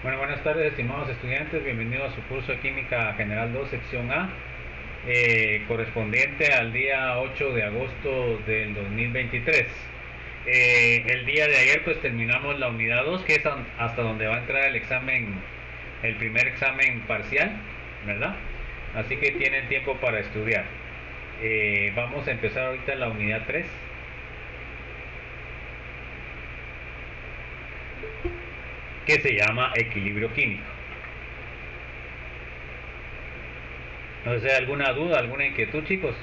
Bueno, buenas tardes, estimados estudiantes. Bienvenidos a su curso de Química General 2, sección A, correspondiente al día 8 de agosto del 2023. El día de ayer pues terminamos la unidad 2, que es hasta donde va a entrar el examen, el primer examen parcial, ¿verdad? Así que tienen tiempo para estudiar. Vamos a empezar ahorita la unidad 3. Que se llama equilibrio químico. No sé, ¿alguna duda, alguna inquietud, chicos?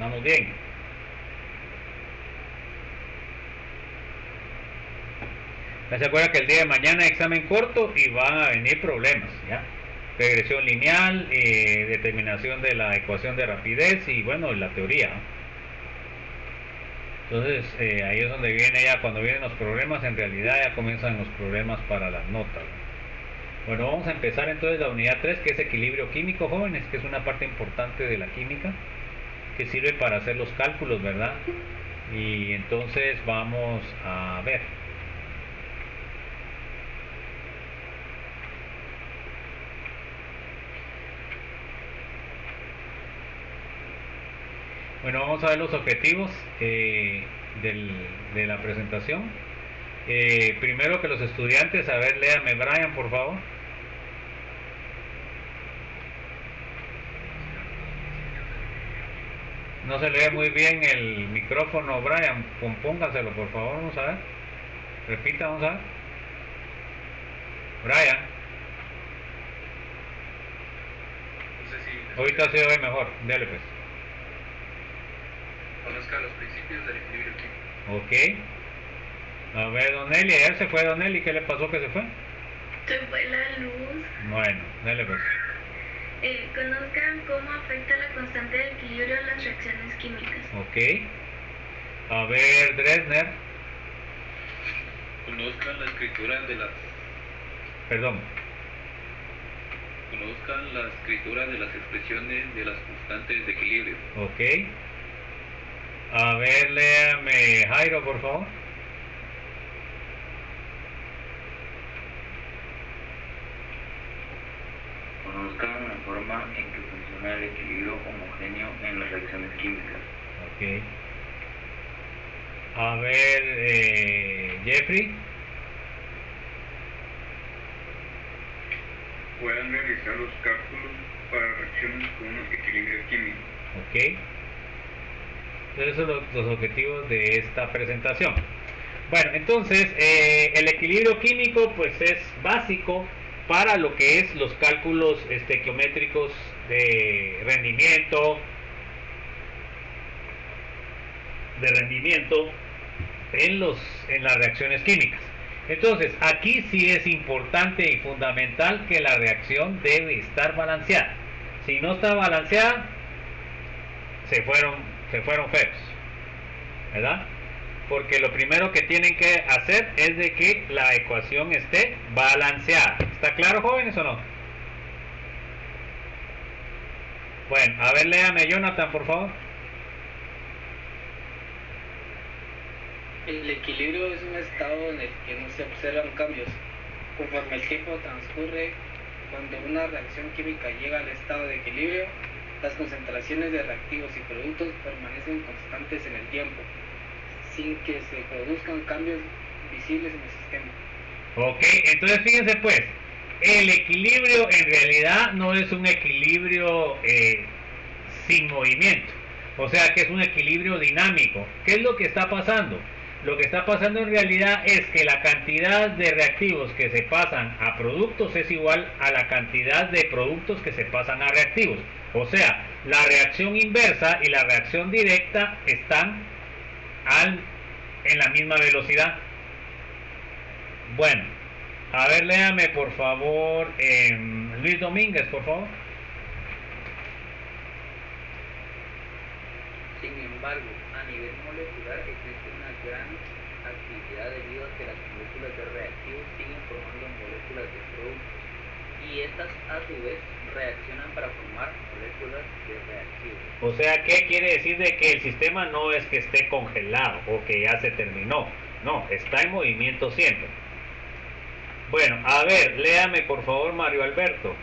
¿Vamos bien? ¿Se acuerdan que el día de mañana examen corto y van a venir problemas, ¿ya? Regresión lineal, determinación de la ecuación de rapidez y bueno, la teoría. Entonces ahí es donde viene ya, cuando vienen los problemas, en realidad ya comienzan los problemas para las notas. Bueno, vamos a empezar entonces la unidad 3, que es equilibrio químico, jóvenes, que es una parte importante de la química, que sirve para hacer los cálculos, ¿verdad? Y entonces vamos a ver. Bueno, vamos a ver los objetivos de la presentación. Primero que los estudiantes, a ver, léame Brian, por favor. No se lee muy bien el micrófono, Brian, compóngaselo, por favor, vamos a ver. Repita, vamos a ver. Brian. No sé si ahorita se oye mejor, dale pues. Conozca los principios del equilibrio químico. Ok. A ver, Don Eli, ayer se fue Don Eli, ¿qué le pasó que se fue? Se fue la luz. Bueno, dale pues. Conozcan cómo afecta la constante de equilibrio a las reacciones químicas. Ok. A ver, Dresner. Conozcan la escritura de las Perdón. Conozcan la escritura de las expresiones de las constantes de equilibrio. Ok. A ver, léame Jairo, por favor. Conozcan la forma en que funciona el equilibrio homogéneo en las reacciones químicas. Ok. A ver, Jeffrey. Puedan realizar los cálculos para reacciones con equilibrio químico. Ok. Entonces esos son los objetivos de esta presentación. Bueno, entonces el equilibrio químico pues es básico para lo que es los cálculos geométricos de rendimiento en las reacciones químicas. Entonces aquí sí es importante y fundamental que la reacción debe estar balanceada. Si no está balanceada, se fueron feos, ¿verdad? Porque lo primero que tienen que hacer es de que la ecuación esté balanceada. ¿Está claro, jóvenes, o no? Bueno, a ver, léame Jonathan, por favor. El equilibrio es un estado en el que no se observan cambios. Conforme el tiempo transcurre, cuando una reacción química llega al estado de equilibrio, las concentraciones de reactivos y productos permanecen constantes en el tiempo, sin que se produzcan cambios visibles en el sistema. Ok, entonces fíjense pues, el equilibrio en realidad no es un equilibrio sin movimiento, o sea que es un equilibrio dinámico. ¿Qué es lo que está pasando? Lo que está pasando en realidad es que la cantidad de reactivos que se pasan a productos es igual a la cantidad de productos que se pasan a reactivos. O sea, la reacción inversa y la reacción directa están en la misma velocidad. Bueno, a ver, léame por favor Luis Domínguez, por favor. Sin embargo, a nivel molecular existe una gran actividad debido a que las moléculas de reactivos siguen formando moléculas de productos y estas a su vez reaccionan para formar moléculas de reactivos. O sea, ¿qué quiere decir de que el sistema no es que esté congelado o que ya se terminó? No, está en movimiento siempre. Bueno, a ver, léame por favor Mario Alberto.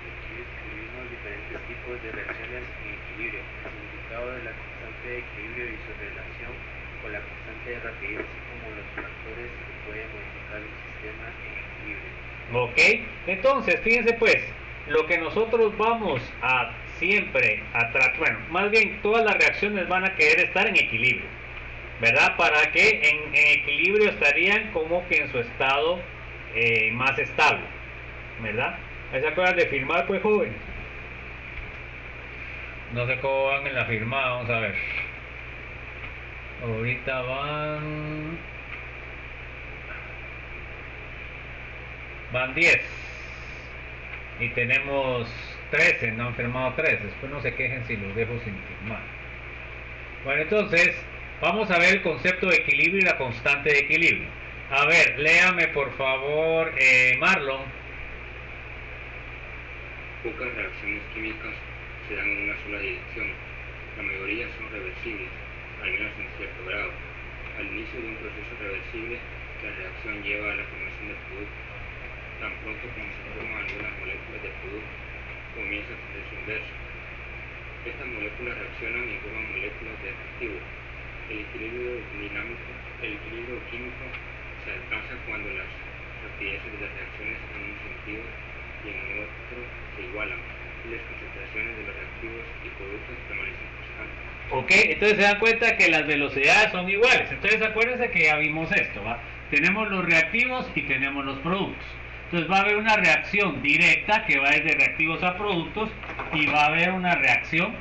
Aquí describimos diferentes tipos de reacciones en equilibrio, el significado de la constante de equilibrio y su relación con la constante de rapidez, así como los factores que pueden modificar un sistema en equilibrio. Ok, entonces fíjense pues, lo que nosotros vamos a siempre a tratar, bueno, más bien todas las reacciones van a querer estar en equilibrio, ¿verdad? Para que en equilibrio estarían como que en su estado más estable, ¿verdad? ¿Ahí se acuerdan de firmar pues, joven? No sé cómo van en la firmada, vamos a ver. Ahorita van 10 y tenemos 13, no han firmado 13, después no se quejen si los dejo sin firmar. Bueno, entonces vamos a ver el concepto de equilibrio y la constante de equilibrio. A ver, léame por favor, Marlon. Pocas reacciones químicas se dan en una sola dirección. La mayoría son reversibles, al menos en cierto grado. Al inicio de un proceso reversible, la reacción lleva a la formación del producto. Tan pronto como se forman algunas moléculas del producto, comienza el proceso inverso. Estas moléculas reaccionan y forman moléculas de reactivos. El equilibrio químico se alcanza cuando las rapideces de las reacciones en un sentido y en otro se igualan y las concentraciones de los reactivos y productos permanecen constantes. Ok, entonces se dan cuenta que las velocidades son iguales. Entonces acuérdense que ya vimos esto, ¿va? Tenemos los reactivos y tenemos los productos. Entonces va a haber una reacción directa que va desde reactivos a productos y va a haber una reacción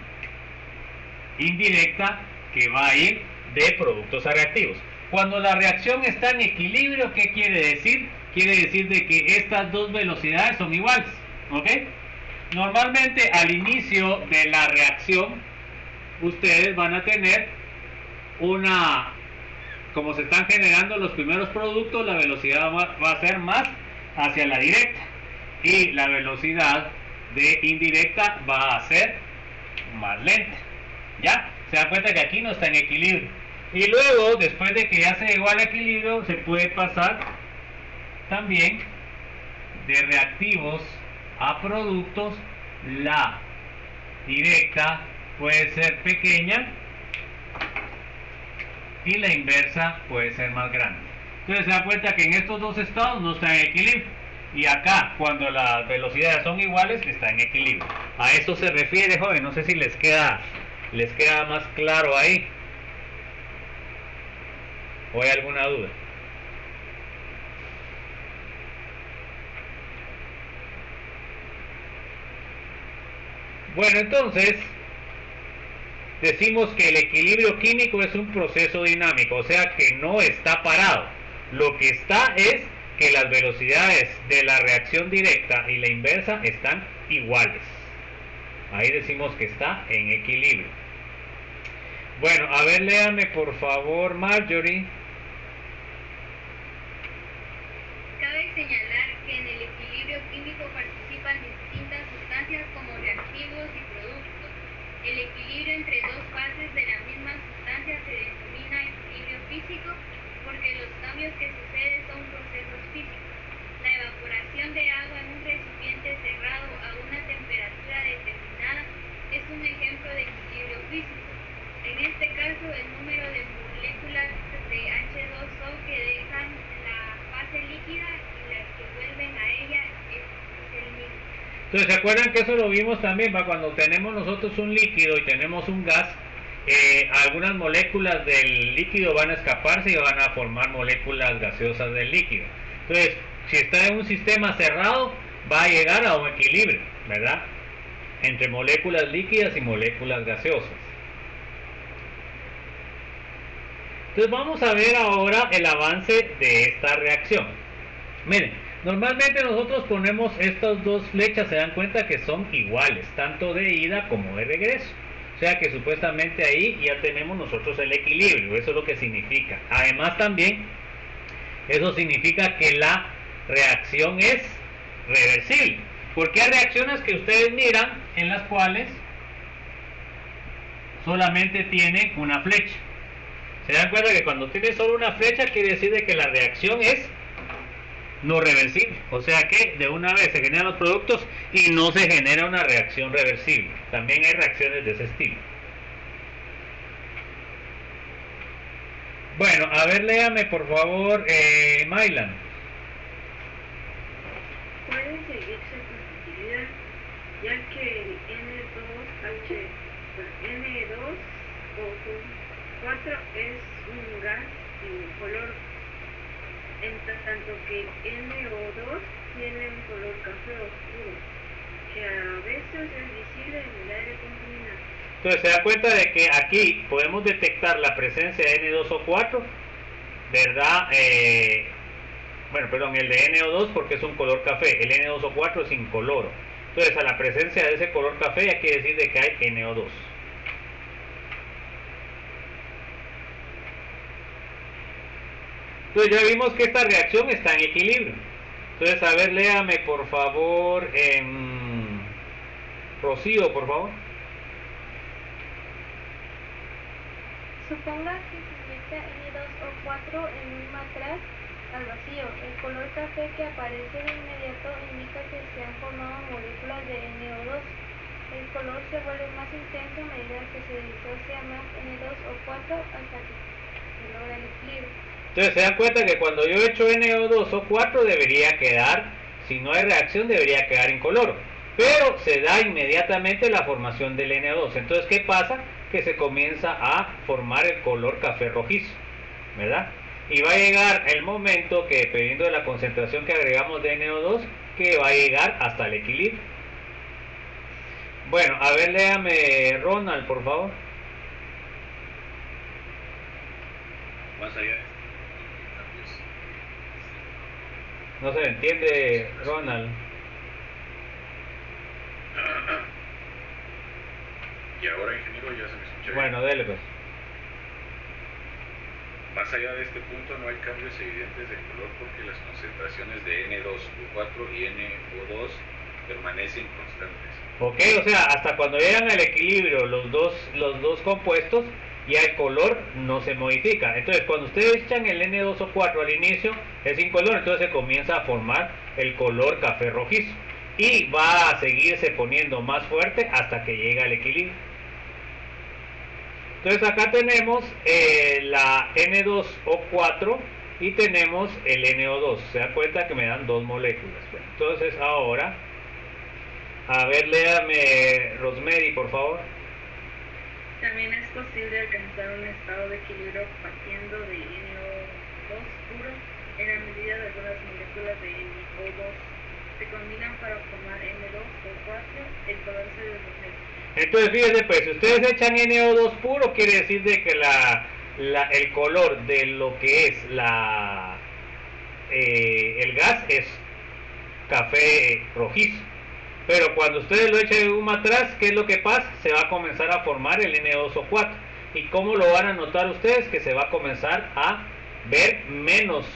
indirecta que va a ir de productos a reactivos. Cuando la reacción está en equilibrio, ¿qué quiere decir? Quiere decir de que estas dos velocidades son iguales, ¿ok? Normalmente al inicio de la reacción ustedes van a tener como se están generando los primeros productos, la velocidad va a ser más hacia la directa y la velocidad de indirecta va a ser más lenta. ¿Ya? Se dan cuenta que aquí no está en equilibrio. Y luego, después de que ya se llegó al equilibrio, se puede pasar también de reactivos a productos. La directa puede ser pequeña y la inversa puede ser más grande. Entonces se da cuenta que en estos dos estados no está en equilibrio. Y acá, cuando las velocidades son iguales, está en equilibrio. A eso se refiere, joven. No sé si les queda más claro ahí. ¿O hay alguna duda? Bueno, entonces decimos que el equilibrio químico es un proceso dinámico, o sea que no está parado. Lo que está es que las velocidades de la reacción directa y la inversa están iguales. Ahí decimos que está en equilibrio. Bueno, a ver, léame por favor, Marjorie. Cabe señalar que en el equilibrio químico participan distintas sustancias como reactivos y productos. El equilibrio entre dos fases de la misma sustancia se denomina equilibrio físico porque los cambios que suceden son procesos físicos. La evaporación de agua en un recipiente cerrado a una temperatura determinada es un ejemplo de equilibrio físico. En este caso, el número de moléculas de H2O que dejan la fase líquida y las que vuelven a ella es el mismo. Entonces, ¿se acuerdan que eso lo vimos también? Cuando tenemos nosotros un líquido y tenemos un gas, algunas moléculas del líquido van a escaparse y van a formar moléculas gaseosas del líquido. Entonces, si está en un sistema cerrado, va a llegar a un equilibrio, ¿verdad? Entre moléculas líquidas y moléculas gaseosas. Entonces vamos a ver ahora el avance de esta reacción. Miren, normalmente nosotros ponemos estas dos flechas, se dan cuenta que son iguales, tanto de ida como de regreso. O sea que supuestamente ahí ya tenemos nosotros el equilibrio, eso es lo que significa. Además también, eso significa que la reacción es reversible. Porque hay reacciones que ustedes miran en las cuales solamente tienen una flecha. Se dan cuenta que cuando tiene solo una flecha quiere decir de que la reacción es no reversible, o sea que de una vez se generan los productos y no se genera una reacción reversible. También hay reacciones de ese estilo. Bueno, a ver, léame por favor, Mylan. Puede seguirse positividad, ya que el N2O4 es un gas sin color, en tanto que el NO2 tiene un color café oscuro, que a veces es visible en el aire contaminado. Entonces se da cuenta de que aquí podemos detectar la presencia de N2O4, ¿verdad? Bueno, perdón, el de NO2 porque es un color café, el N2O4 es incoloro. Entonces a la presencia de ese color café ya quiere decir de que hay NO2. Entonces ya vimos que esta reacción está en equilibrio. Entonces, a ver, léame por favor en Rocío, por favor. Suponga que se inyecta N2O4 en un matraz al vacío. El color café que aparece de inmediato indica que se han formado moléculas de NO2. El color se vuelve más intenso a medida que se disocia más N2O4 hasta que se logra el equilibrio. Entonces se dan cuenta que cuando yo echo NO2O4 debería quedar, si no hay reacción debería quedar incoloro, pero se da inmediatamente la formación del NO2. Entonces ¿qué pasa? Que se comienza a formar el color café rojizo, ¿verdad? Y va a llegar el momento que, dependiendo de la concentración que agregamos de NO2, que va a llegar hasta el equilibrio. Bueno, a ver, léame Ronald, por favor. Más allá. No se le entiende, Ronald. Y ahora, ingeniero, ya se me escucha bien. Bueno, dele pues. Más allá de este punto no hay cambios evidentes de color porque las concentraciones de N2O4 y NO2 permanecen constantes. Ok, o sea, hasta cuando llegan al equilibrio los dos compuestos, ya el color no se modifica. Entonces cuando ustedes echan el N2O4 al inicio es incoloro, entonces se comienza a formar el color café rojizo y va a seguirse poniendo más fuerte hasta que llega al equilibrio. Entonces acá tenemos la N2O4 y tenemos el NO2. Se dan cuenta que me dan dos moléculas. Bueno, entonces ahora, a ver, léame Rosemary, por favor. También es posible alcanzar un estado de equilibrio partiendo de NO2 puro en la medida de algunas moléculas de NO2 se combinan para formar N2O4, el color se desvanece. Entonces fíjense pues, si ustedes echan NO2 puro, quiere decir de que el color de lo que es el gas es café rojizo. Pero cuando ustedes lo echan en un matraz, ¿qué es lo que pasa? Se va a comenzar a formar el N2O4. ¿Y cómo lo van a notar ustedes? Que se va a comenzar a ver menos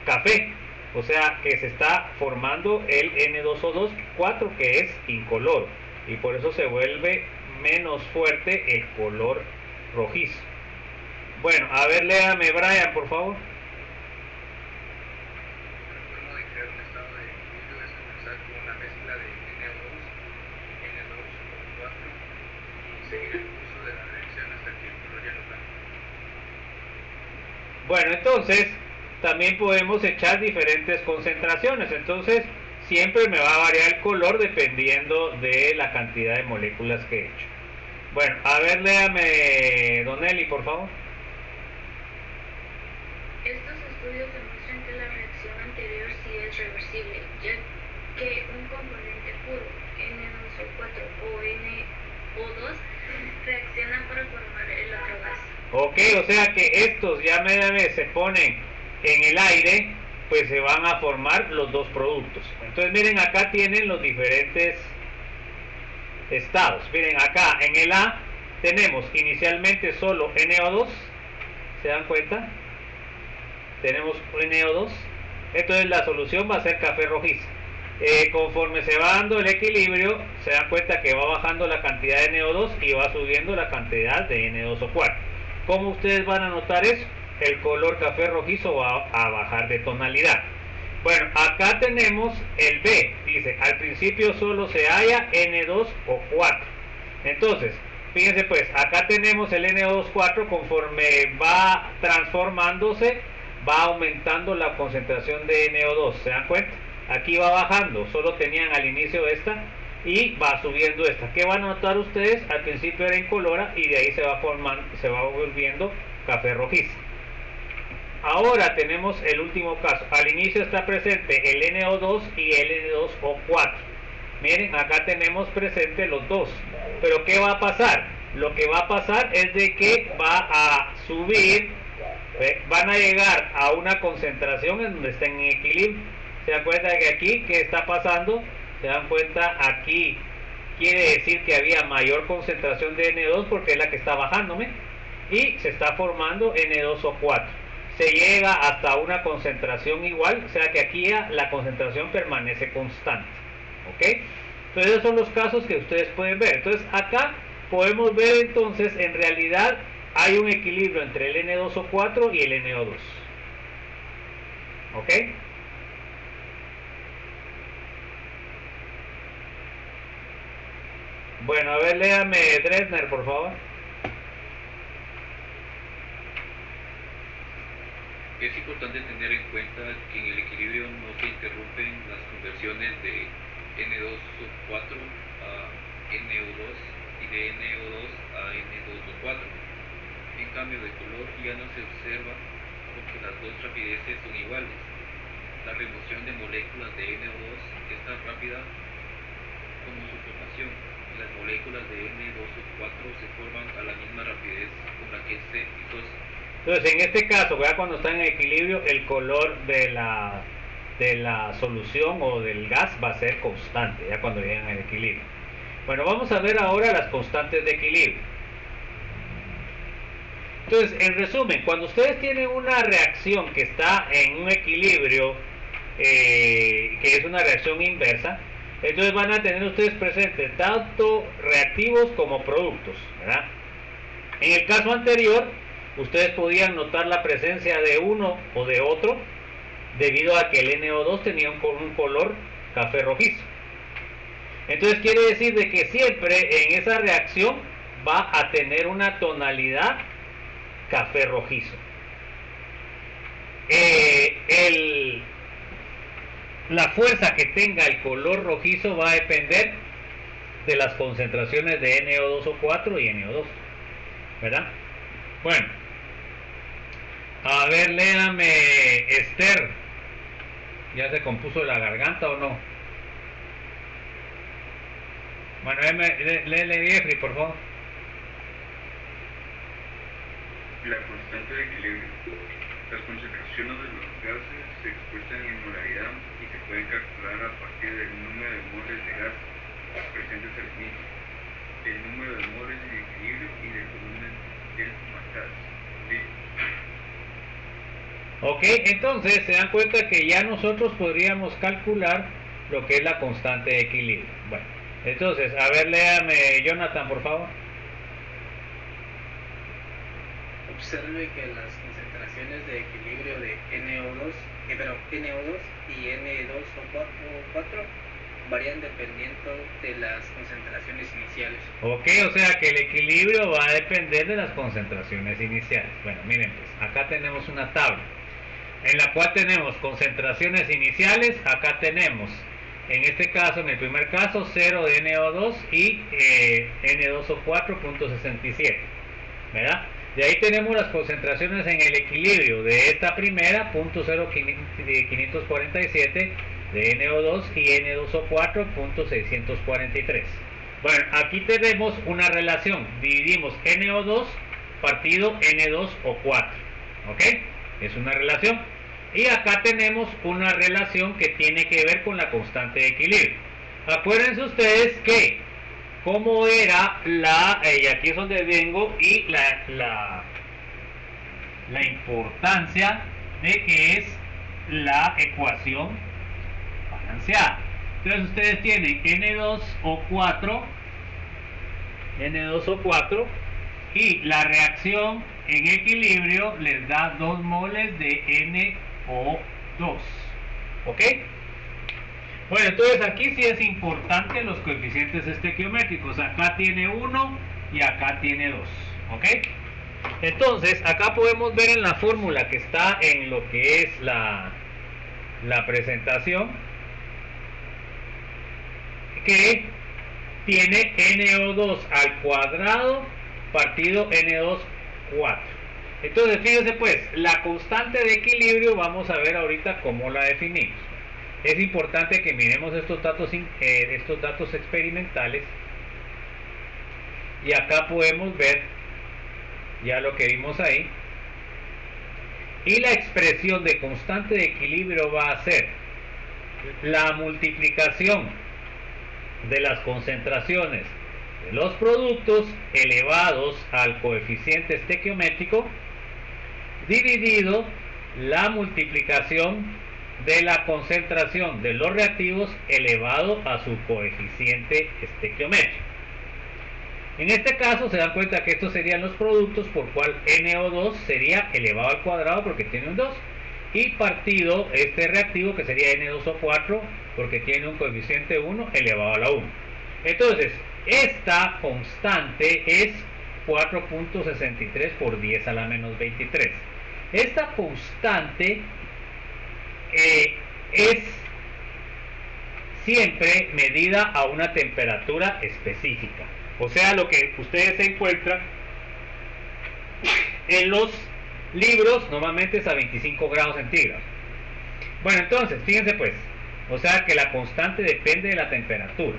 café. O sea, que se está formando el N2O4 que es incoloro. Y por eso se vuelve menos fuerte el color rojizo. Bueno, a ver, léame Brian, por favor. Bueno, entonces también podemos echar diferentes concentraciones. Entonces siempre me va a variar el color dependiendo de la cantidad de moléculas que he hecho. Bueno, a ver, léame Donelli, por favor. Estos estudios demuestran que la reacción anterior sí es reversible, ya que un componente puro, N2O4 o NO2, reacciona para formar el otro gas. Ok, o sea que estos ya media vez se ponen en el aire, pues se van a formar los dos productos. Entonces miren, acá tienen los diferentes estados. Miren, acá en el A tenemos inicialmente solo NO2, ¿se dan cuenta? Tenemos NO2, entonces la solución va a ser café rojizo. Conforme se va dando el equilibrio, se dan cuenta que va bajando la cantidad de NO2 y va subiendo la cantidad de N2O4. ¿Cómo ustedes van a notar eso? El color café rojizo va a bajar de tonalidad. Bueno, acá tenemos el B, dice, al principio solo se halla N2O4. Entonces, fíjense pues, acá tenemos el NO2,4, conforme va transformándose, va aumentando la concentración de NO2, ¿se dan cuenta? Aquí va bajando, solo tenían al inicio esta, y va subiendo esta. ¿Qué van a notar ustedes? Al principio era incolora, y de ahí se va formando, se va volviendo café rojizo. Ahora tenemos el último caso. Al inicio está presente el NO2 y el N2O4. Miren, acá tenemos presente los dos. Pero ¿qué va a pasar? Lo que va a pasar es de que va a subir, van a llegar a una concentración en donde estén en equilibrio. ¿Se dan cuenta que aquí, qué está pasando? ¿Se dan cuenta? Aquí quiere decir que había mayor concentración de N2 porque es la que está bajándome. Y se está formando N2O4. Se llega hasta una concentración igual, o sea que aquí ya la concentración permanece constante. ¿Ok? Entonces esos son los casos que ustedes pueden ver. Entonces acá podemos ver entonces en realidad hay un equilibrio entre el N2O4 y el NO2. ¿Ok? Bueno, a ver, léame Dresner, por favor. Es importante tener en cuenta que en el equilibrio no se interrumpen las conversiones de N2O4 a NO2 y de NO2 a N2O4. En cambio, de color ya no se observa porque las dos rapideces son iguales. La remoción de moléculas de NO2 es tan rápida como su formación, y las moléculas de N2O4 se forman a la misma rapidez con la que se disocia. Entonces, en este caso, ¿verdad? Cuando está en equilibrio, el color de la solución o del gas va a ser constante, ya cuando llegan al equilibrio. Bueno, vamos a ver ahora las constantes de equilibrio. Entonces, en resumen, cuando ustedes tienen una reacción que está en un equilibrio, que es una reacción inversa, entonces van a tener ustedes presentes tanto reactivos como productos, ¿verdad? En el caso anterior, ustedes podían notar la presencia de uno o de otro debido a que el NO2 tenía un color café rojizo. Entonces quiere decir de que siempre en esa reacción va a tener una tonalidad café rojizo. La fuerza que tenga el color rojizo va a depender de las concentraciones de NO2O4 y NO2, ¿verdad? Bueno, a ver, léame Esther. ¿Ya se compuso la garganta o no? Bueno, léele Jeffrey, por favor. La constante de equilibrio. Las concentraciones de los gases se expresan en molaridad y se pueden calcular a partir del número de moles de gas presentes al inicio, el número de moles en equilibrio y del volumen del gas. Ok, entonces se dan cuenta que ya nosotros podríamos calcular lo que es la constante de equilibrio. Bueno, entonces, a ver, léame Jonathan, por favor. Observe que las concentraciones de equilibrio de NO2 y N2O4 varían dependiendo de las concentraciones iniciales. Ok, o sea que el equilibrio va a depender de las concentraciones iniciales. Bueno, miren pues, acá tenemos una tabla en la cual tenemos concentraciones iniciales. Acá tenemos, en este caso, en el primer caso, 0 de NO2 y N2O4.67, ¿verdad? De ahí tenemos las concentraciones en el equilibrio de esta primera, 0.547 de NO2 y N2O4.643. Bueno, aquí tenemos una relación. Dividimos NO2 partido N2O4. ¿Ok? Es una relación. Y acá tenemos una relación que tiene que ver con la constante de equilibrio. Acuérdense ustedes que cómo era y aquí es donde vengo, y la importancia de que es la ecuación balanceada. Entonces ustedes tienen N2O4 Y la reacción en equilibrio les da 2 moles de NO2. ¿Ok? Bueno, entonces aquí sí es importante los coeficientes estequiométricos. Acá tiene 1 y acá tiene 2. ¿Ok? Entonces, acá podemos ver en la fórmula que está en lo que es la presentación, que tiene NO2 al cuadrado partido NO2 4. Entonces, fíjense pues, la constante de equilibrio vamos a ver ahorita cómo la definimos. Es importante que miremos estos datos experimentales, y acá podemos ver ya lo que vimos ahí, y la expresión de constante de equilibrio va a ser la multiplicación de las concentraciones de los productos elevados al coeficiente estequiométrico dividido la multiplicación de la concentración de los reactivos elevado a su coeficiente estequiométrico. En este caso se dan cuenta que estos serían los productos, por cual NO2 sería elevado al cuadrado porque tiene un 2, y partido este reactivo que sería N2O4 porque tiene un coeficiente 1 elevado a la 1. Entonces, esta constante es 4.63 por 10 a la menos 23. Esta constante es siempre medida a una temperatura específica. O sea, lo que ustedes encuentran en los libros normalmente es a 25 grados centígrados. Bueno, entonces, fíjense pues, o sea que la constante depende de la temperatura.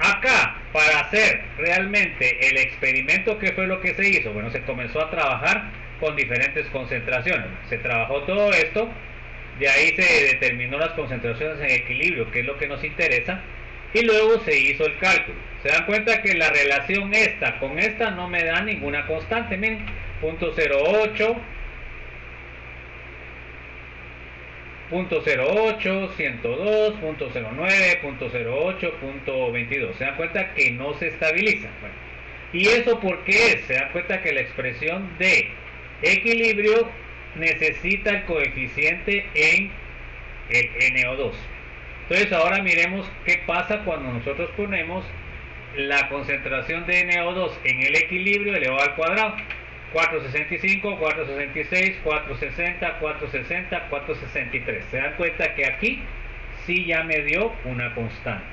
Acá, para hacer realmente el experimento, ¿qué fue lo que se hizo? Bueno, se comenzó a trabajar con diferentes concentraciones. Se trabajó todo esto, de ahí se determinó las concentraciones en equilibrio, que es lo que nos interesa, y luego se hizo el cálculo. Se dan cuenta que la relación esta con esta no me da ninguna constante. Miren, 0.08, 0.08, 102, 0.09, 0.08, 0.22. Se dan cuenta que no se estabiliza. Bueno, ¿y eso por qué es? Se dan cuenta que la expresión de equilibrio necesita el coeficiente en el NO2. Entonces ahora miremos qué pasa cuando nosotros ponemos la concentración de NO2 en el equilibrio elevado al cuadrado. 465, 466, 460, 460, 463. Se dan cuenta que aquí sí ya me dio una constante.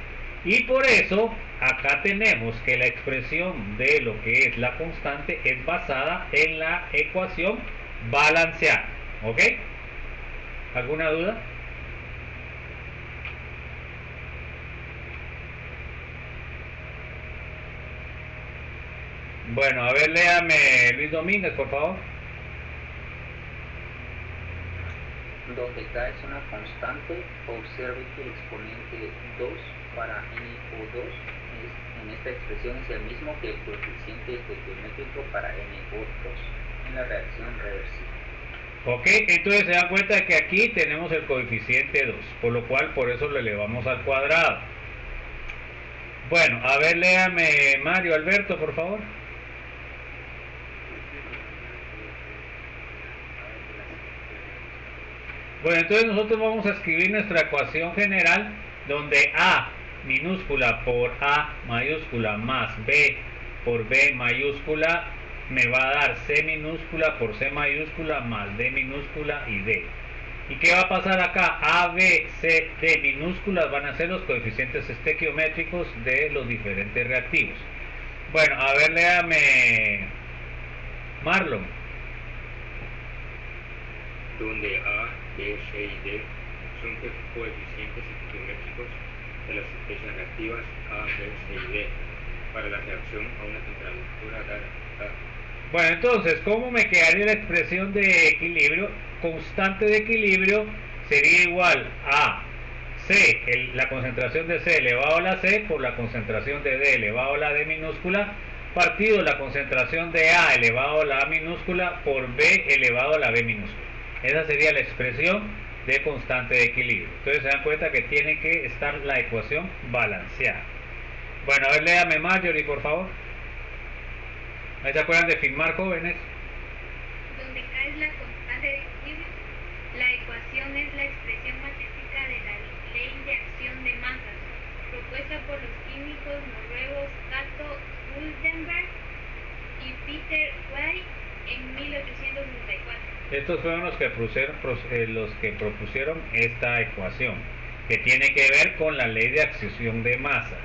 Y por eso acá tenemos que la expresión de lo que es la constante es basada en la ecuación balanceada. ¿Ok? ¿Alguna duda? Bueno, a ver, léame Luis Domínguez, por favor. Donde K es una constante, observe que el exponente 2 para NO2 en esta expresión es el mismo que el coeficiente estequiométrico para NO2 en la reacción reversible. Ok, entonces se dan cuenta que aquí tenemos el coeficiente 2, por lo cual por eso lo elevamos al cuadrado. Bueno, a ver, léame Mario Alberto, por favor. Bueno, entonces nosotros vamos a escribir nuestra ecuación general, donde A minúscula por A mayúscula más B por B mayúscula me va a dar C minúscula por C mayúscula más D minúscula y D. ¿Y qué va a pasar acá? A, B, C, D minúsculas van a ser los coeficientes estequiométricos de los diferentes reactivos. Bueno, a ver, léame Marlon. Donde A, B, C y D son coeficientes estequiométricos de las especies reactivas A, B, C y D para la reacción a una temperatura dada. Bueno, entonces, ¿cómo me quedaría la expresión de equilibrio? Constante de equilibrio sería igual a C, la concentración de C elevado a la C por la concentración de D elevado a la D minúscula, partido la concentración de A elevado a la A minúscula por B elevado a la B minúscula. Esa sería la expresión de constante de equilibrio. Entonces se dan cuenta que tiene que estar la ecuación balanceada. Bueno, a ver, léame Marjorie, por favor. ¿Ahí se acuerdan de filmar, jóvenes? Donde K es la constante de equilibrio, la ecuación es la expresión matemática de la ley de acción de masas, propuesta por los químicos noruegos Cato Guldberg y Peter White en 1864. Estos fueron los que propusieron esta ecuación, que tiene que ver con la ley de acción de masas.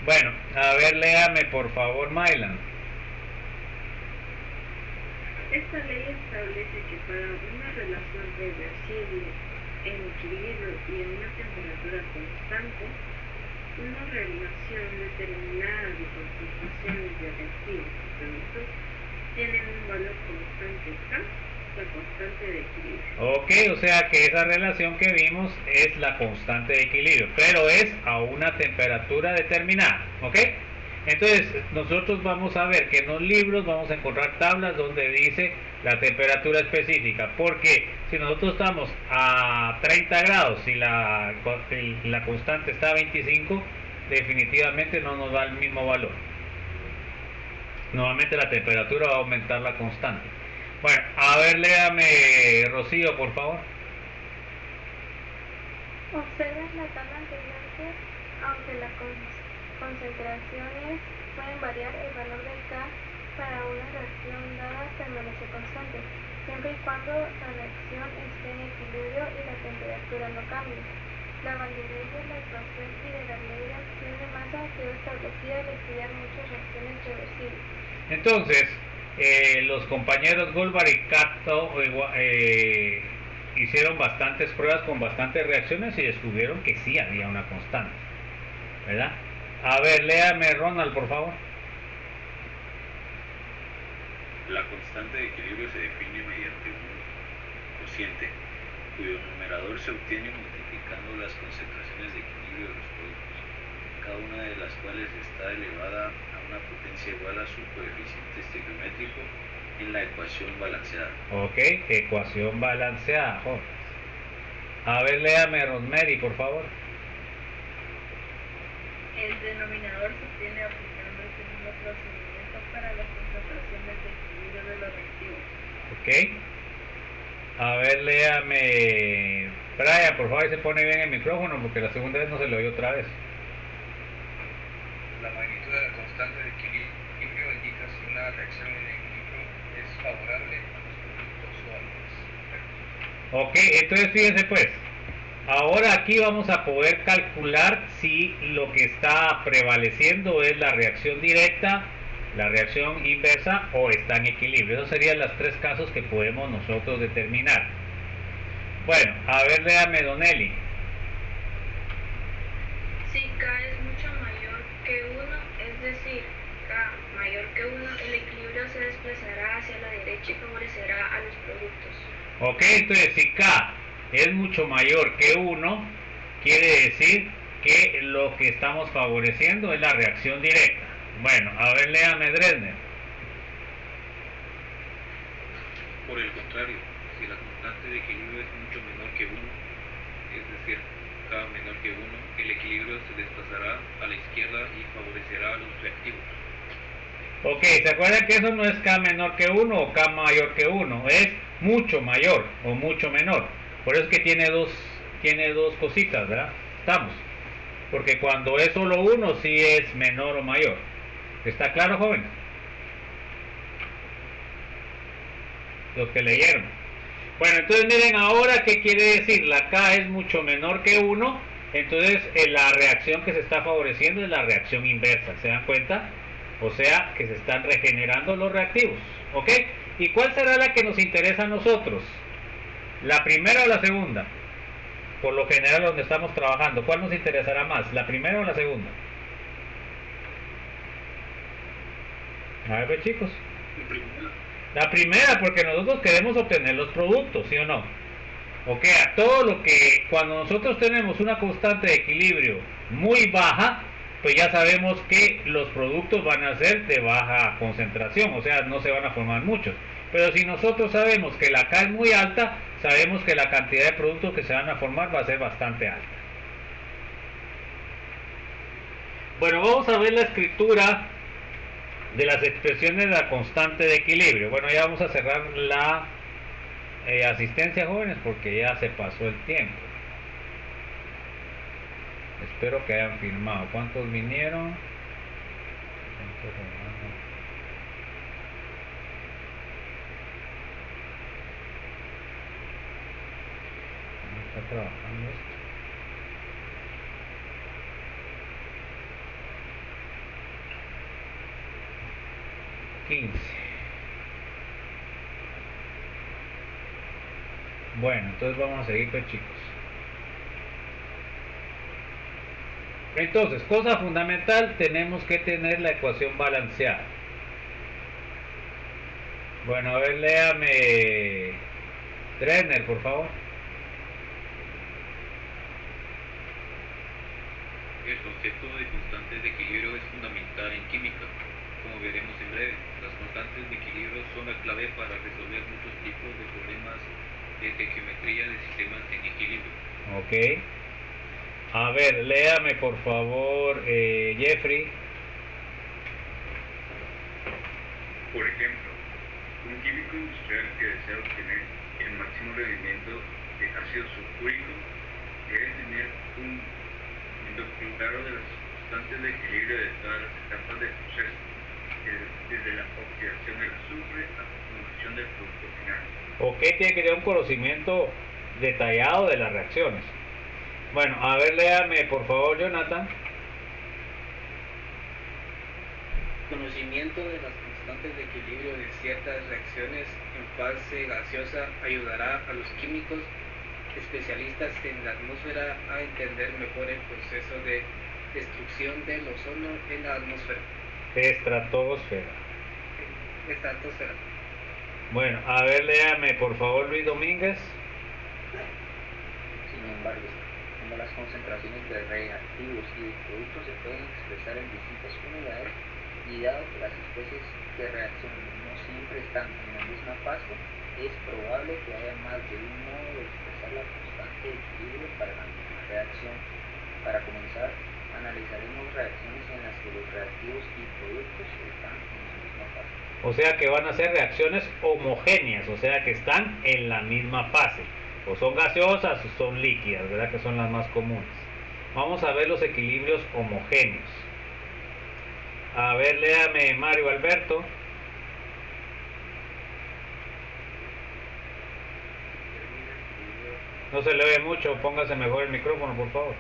Bueno, a ver, léame por favor, Mylan. Esta ley establece que para una relación reversible en equilibrio y en una temperatura constante, una relación determinada de concentraciones de reactivos y productos tiene un valor constante K, la constante de equilibrio. Ok, o sea que esa relación que vimos es la constante de equilibrio, pero es a una temperatura determinada, ¿ok? Entonces nosotros vamos a ver que en los libros vamos a encontrar tablas donde dice la temperatura específica, porque si nosotros estamos a 30 grados y la constante está a 25, definitivamente no nos da el mismo valor. Nuevamente la temperatura va a aumentar la constante. Bueno, a ver, léame, Rocío, por favor. Observen la tabla anterior que, aunque las concentraciones pueden variar, el valor de K para una reacción dada permanece constante, siempre y cuando la reacción esté en equilibrio y la temperatura no cambie. La validez de la ecuación y de la ley de acción de masa quedó establecida al estudiar muchas reacciones reversibles. Entonces, los compañeros Goldberg y Cato hicieron bastantes pruebas con bastantes reacciones y descubrieron que sí había una constante, ¿verdad? A ver, léame, Ronald, por favor. La constante de equilibrio se define mediante un cociente, cuyo numerador se obtiene multiplicando las concentraciones de equilibrio de los productos, cada una de las cuales está elevada a una potencia igual a su coeficiente estequiométrico en la ecuación balanceada. Ok, ecuación balanceada, jóvenes. A ver, léame, Rosemary, por favor. El denominador se obtiene aplicando este mismo procedimiento para las concentraciones de equilibrio de los reactivos. Ok. A ver, léame, Brian, por favor, se pone bien el micrófono porque la segunda vez no se lo oye otra vez. La magnitud de la constante de equilibrio indica si una reacción en equilibrio es favorable a los productos o a los reactivos. Ok, entonces fíjense pues, ahora aquí vamos a poder calcular si lo que está prevaleciendo es la reacción directa, la reacción inversa o está en equilibrio. Esos serían los tres casos que podemos nosotros determinar. Bueno, a ver, léame, Donelli. Si K es mucho mayor que 1, es decir, K mayor que 1, el equilibrio se desplazará hacia la derecha y favorecerá a los productos. Ok, entonces si K es mucho mayor que 1, quiere decir que lo que estamos favoreciendo es la reacción directa. Bueno, a ver, léame, Dresner. Por el contrario, si la constante de equilibrio es mucho menor que 1, es decir, K menor que 1, el equilibrio se desplazará a la izquierda y favorecerá a los reactivos. Ok, ¿se acuerdan que eso no es K menor que 1 o K mayor que 1? Es mucho mayor o mucho menor. Por eso es que tiene dos cositas, ¿verdad? Estamos. Porque cuando es solo 1 sí es menor o mayor. ¿Está claro, jóvenes? Los que leyeron. Bueno, entonces miren ahora qué quiere decir. La K es mucho menor que 1. Entonces la reacción que se está favoreciendo es la reacción inversa. ¿Se dan cuenta? O sea que se están regenerando los reactivos. ¿Ok? ¿Y cuál será la que nos interesa a nosotros? ¿La primera o la segunda? Por lo general donde estamos trabajando, ¿cuál nos interesará más? ¿La primera o la segunda? A ver, pues, chicos. La primera, porque nosotros queremos obtener los productos, ¿sí o no? Ok, a todo lo que, cuando nosotros tenemos una constante de equilibrio muy baja, pues ya sabemos que los productos van a ser de baja concentración, o sea, no se van a formar muchos. Pero si nosotros sabemos que la K es muy alta, sabemos que la cantidad de productos que se van a formar va a ser bastante alta. Bueno, vamos a ver la escritura de las expresiones de la constante de equilibrio. Bueno, ya vamos a cerrar la asistencia, jóvenes, porque ya se pasó el tiempo. Espero que hayan firmado. ¿Cuántos vinieron? ¿Cómo está trabajando esto? Bueno, entonces vamos a seguir, pues, chicos. Entonces, cosa fundamental, tenemos que tener la ecuación balanceada. Bueno, a ver, léame Dresner, por favor. El concepto de constantes de equilibrio es fundamental en química, como veremos en breve. Las constantes de equilibrio son la clave para resolver muchos tipos de problemas de geometría de sistemas en equilibrio. Ok. A ver, léame por favor, Jeffrey. Por ejemplo, un químico industrial que desea obtener el máximo rendimiento de ácido sulfúrico debe tener un conocimiento claro de las constantes de equilibrio de todas las etapas del proceso, desde la oxidación del azufre a la formación del producto final. Ok, tiene que tener un conocimiento detallado de las reacciones. Bueno, a ver, léame por favor, Jonathan. Conocimiento de las constantes de equilibrio de ciertas reacciones en fase gaseosa ayudará a los químicos especialistas en la atmósfera a entender mejor el proceso de destrucción del ozono en la atmósfera. Estratosfera. Estratosfera. Bueno, a ver, léame por favor, Luis Domínguez. Sin embargo, como las concentraciones de reactivos y de productos se pueden expresar en distintas unidades, y dado que las especies de reacción no siempre están en la misma fase, es probable que haya más de un modo de expresar la constante de equilibrio para la misma reacción. Para comenzar, analizaremos reacciones en las que los reactivos y productos están en la misma fase. O sea que van a ser reacciones homogéneas, o sea que están en la misma fase. O son gaseosas o son líquidas, ¿verdad? Que son las más comunes. Vamos a ver los equilibrios homogéneos. A ver, léame Mario Alberto. No se le oye mucho, póngase mejor el micrófono, por favor.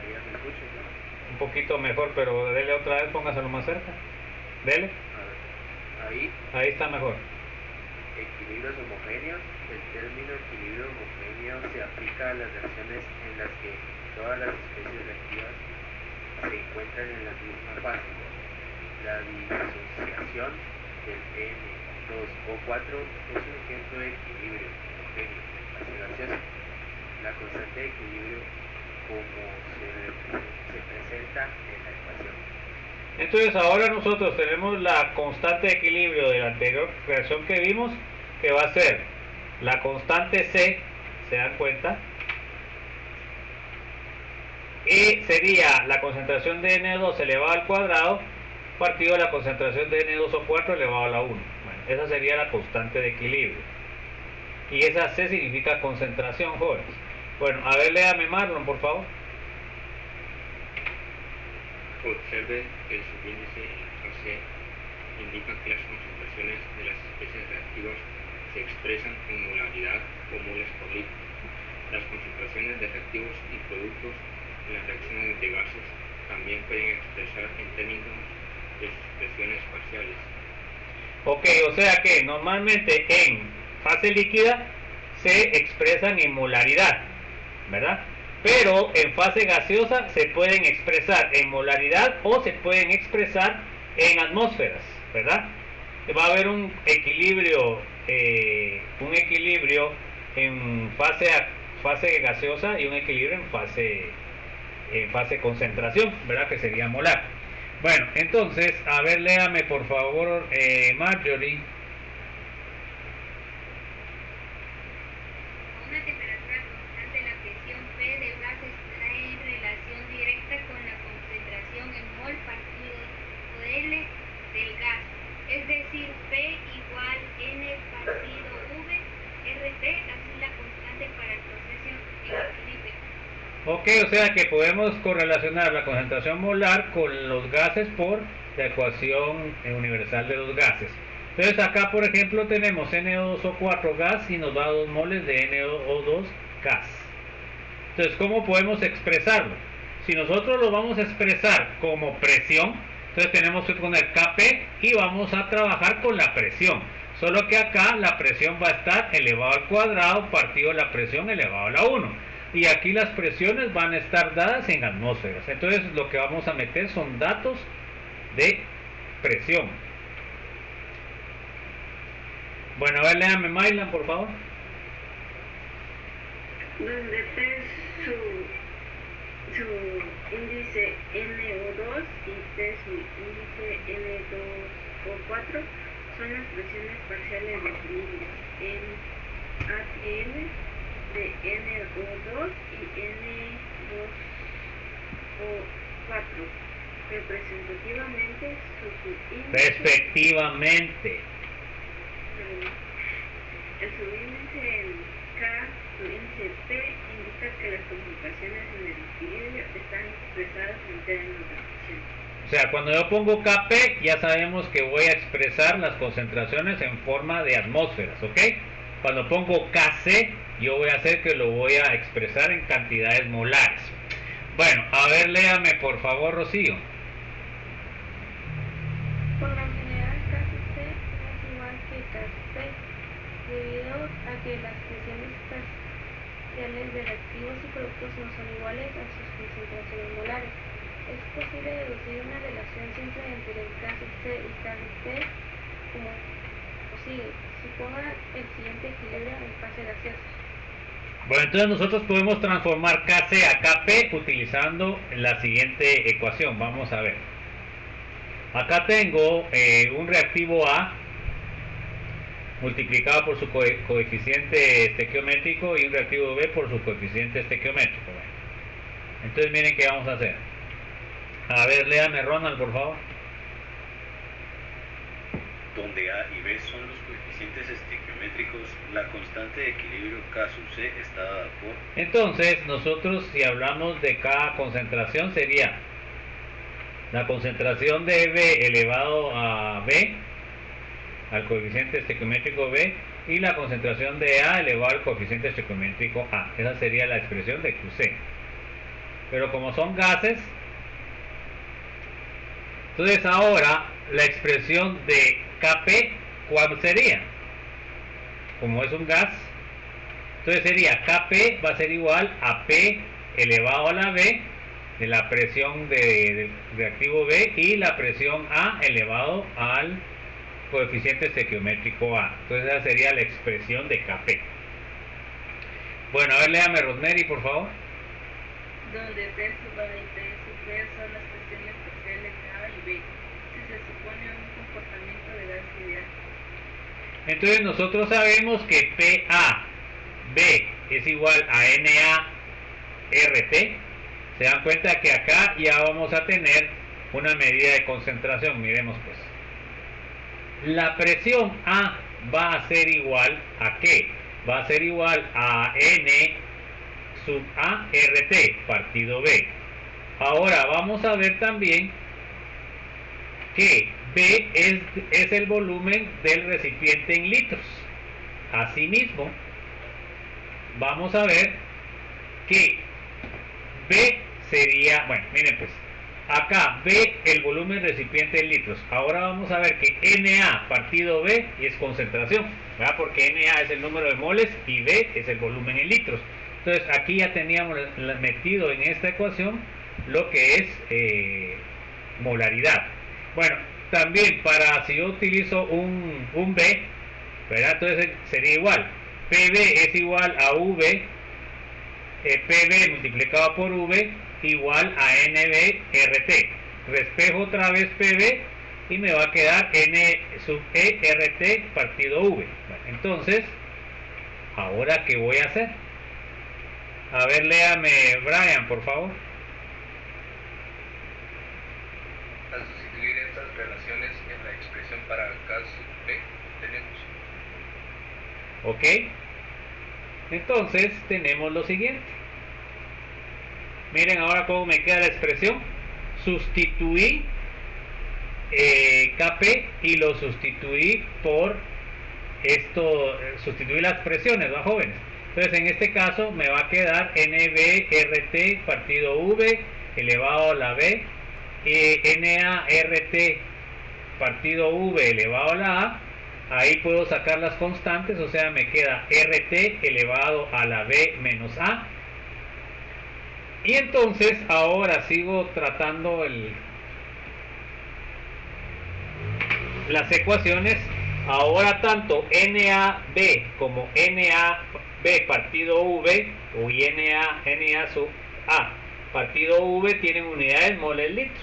Ahí ya me escucho, ¿no? Un poquito mejor, pero dele otra vez, póngaselo más cerca. Dele. A ver, Ahí está mejor. equilibrios homogéneos. El término equilibrio homogéneo se aplica a las reacciones en las que todas las especies reactivas se encuentran en la misma fase. La disociación del N2O4 es un ejemplo de equilibrio homogéneo en fase gaseosa. La constante de equilibrio como se presenta en la ecuación. Entonces ahora nosotros tenemos la constante de equilibrio de la anterior reacción que vimos, que va a ser la constante C, ¿se dan cuenta? Y sería la concentración de N2 elevado al cuadrado partido la concentración de N2O4 elevado a la 1. Bueno, esa sería la constante de equilibrio. Y esa C significa concentración, jóvenes. Bueno, a ver, léame Marlon, por favor. Observe que el subíndice en fase indica que las concentraciones de las especies reactivas se expresan en molaridad o moles por litro. Las concentraciones de reactivos y productos en las reacciones de gases también pueden expresar en términos de expresiones parciales. Ok, o sea que normalmente en fase líquida se expresan en molaridad, ¿verdad? Pero en fase gaseosa se pueden expresar en molaridad o se pueden expresar en atmósferas, ¿verdad? Va a haber un equilibrio en fase gaseosa y un equilibrio en fase concentración, ¿verdad? Que sería molar. Bueno, entonces, a ver, léame por favor, Marjorie. A una temperatura constante, la presión P del gas está en relación directa con la concentración en mol partido L del gas, es decir, P igual N partido V RT, así la constante para el proceso en equilibrio. Ok, o sea que podemos correlacionar la concentración molar con los gases por la ecuación universal de los gases. Entonces acá, por ejemplo, tenemos NO2O4 gas y nos da 2 moles de NO2 gas. Entonces, ¿cómo podemos expresarlo? Si nosotros lo vamos a expresar como presión, entonces tenemos que poner Kp y vamos a trabajar con la presión. Solo que acá la presión va a estar elevado al cuadrado partido la presión elevado a la 1. Y aquí las presiones van a estar dadas en atmósferas. Entonces lo que vamos a meter son datos de presión. Bueno, a ver, léame Mylan, por favor. Donde P es su índice NO2 y T su índice N2O4 son las presiones parciales definidas en ATM de NO2 y N2O4 representativamente su índice. Respectivamente. El subíndice en K, subíndice P, indica que las concentraciones en el equilibrio están expresadas en términos de presión. O sea, cuando yo pongo Kp, ya sabemos que voy a expresar las concentraciones en forma de atmósferas, ¿ok? Cuando pongo Kc, yo voy a hacer que lo voy a expresar en cantidades molares. Bueno, a ver, léame por favor, Rocío. Por lo general, Kc es igual que Kp, debido a que las presiones parciales de reactivos y productos no son iguales a sus concentraciones molares. Es posible deducir una relación simple entre el Kc y Kp como sigue. Suponga el siguiente equilibrio en fase gaseosa. Bueno, entonces nosotros podemos transformar Kc a Kp utilizando la siguiente ecuación. Vamos a ver. Acá tengo un reactivo A multiplicado por su coeficiente estequiométrico y un reactivo B por su coeficiente estequiométrico. Bueno, entonces miren qué vamos a hacer. A ver, léame Ronald, por favor. Donde A y B son los coeficientes estequiométricos, la constante de equilibrio K sub C está dada por... Entonces, nosotros si hablamos de cada concentración sería la concentración de B elevado a B, al coeficiente estequiométrico B, y la concentración de A elevado al coeficiente estequiométrico A. Esa sería la expresión de QC. Pero como son gases, entonces ahora la expresión de Kp, ¿cuál sería? Como es un gas, entonces sería Kp va a ser igual a P elevado a la B de la presión de reactivo B y la presión A elevado al coeficiente estequiométrico A. Entonces esa sería la expresión de Kp. Bueno, a ver, léame Rosemary, por favor. Donde P sub A y P sub B son las presiones parciales de A y B, si se supone un comportamiento de gas ideal. Entonces nosotros sabemos que PAB es igual a NaRT. Se dan cuenta que acá ya vamos a tener una medida de concentración. Miremos pues. La presión A va a ser igual a ¿qué? Va a ser igual a N sub A RT partido B. Ahora vamos a ver también que B es el volumen del recipiente en litros. Asimismo, vamos a ver que B sería, bueno, miren pues, acá B el volumen recipiente en litros. Ahora vamos a ver que Na partido B es concentración, ¿verdad? Porque Na es el número de moles y B es el volumen en litros. Entonces aquí ya teníamos metido en esta ecuación lo que es molaridad. Bueno, también para si yo utilizo un B, ¿verdad? Entonces sería igual. PB es igual a V, PB multiplicado por V igual a NB RT. Respejo otra vez PB y me va a quedar N sub E RT partido V. Bueno, entonces, ¿ahora qué voy a hacer? A ver, léame Brian, por favor. Al sustituir estas relaciones ¿Ok? Entonces tenemos lo siguiente. Miren ahora cómo me queda la expresión. Sustituí Kp y lo sustituí por esto, sustituí las presiones, ¿va, jóvenes? Entonces en este caso me va a quedar NBRT partido V elevado a la B, NART partido V elevado a la A. Ahí puedo sacar las constantes, o sea me queda RT elevado a la B menos A. Y entonces ahora sigo tratando las ecuaciones. Ahora tanto NAB como NAB partido V o NA sub A partido V tienen unidades moles litro.